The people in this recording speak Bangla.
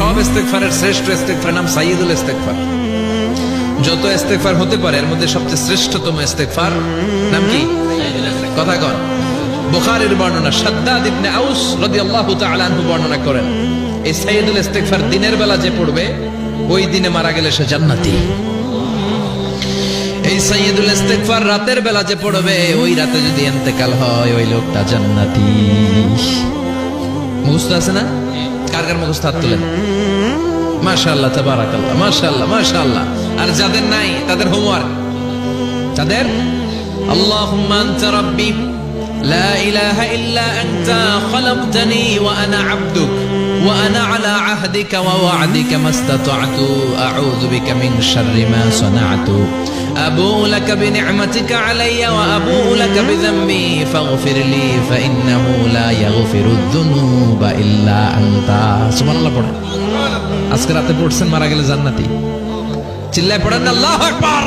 সব ইস্তেগফারের শ্রেষ্ঠ ইস্তেগফারের নাম সাইয়্যিদুল ইস্তেগফার। যত ইস্তেগফার হতে পারে এর মধ্যে সবচেয়ে শ্রেষ্ঠতম ইস্তেগফার নাম কি? কথা কন। বুখারীর বর্ণনা, শাদ্দাদ ইবনে আউস রাদিয়াল্লাহু তাআলা আনহু বর্ণনা করেন, এই সাইয়্যিদুল ইস্তেগফার দিনের বেলা যে পড়বে ওই দিনে মারা গেলে সে জান্নাতি। এই সাইয়্যিদুল ইস্তেগফার রাতের বেলা যে পড়বে ওই রাতে যদি ইন্তেকাল হয় ওই লোকটা জান্নাতি। মুখস্থ আছে না? কার কার মুখস্থ হাত তুলেন। মাশাআল্লাহ, তাবারাকাল্লাহ, মাশাআল্লাহ, মাশাআল্লাহ। আর যাদের নাই তাদের হোমওয়ার্ক, তাদের আল্লাহুম্মা আনতা রাব্বি লা ইলাহা ইল্লা আনতা খালাকতানি ওয়া আনা আবদুক ওয়া আনা আলা আহদিকা ওয়া ওয়া'দিকা মাস্তাতা'তু আউযু বিকা মিন শাররি মা সানা'তু আবু'ু লাকা বিনি'মাতিকা আলাইয়া ওয়া আবু'ু লাকা বিযামবি ফাগফির লি ফাইন্নাহু লা ইয়াগফিরুয যুনুবা ইল্লা আনতা। সুবহানাল্লাহ পড়েন। আজকে রাতে পড়ছেন, মারা গেলে জান্নাতি। চিল্লায় পড়েন আল্লাহু আকবার।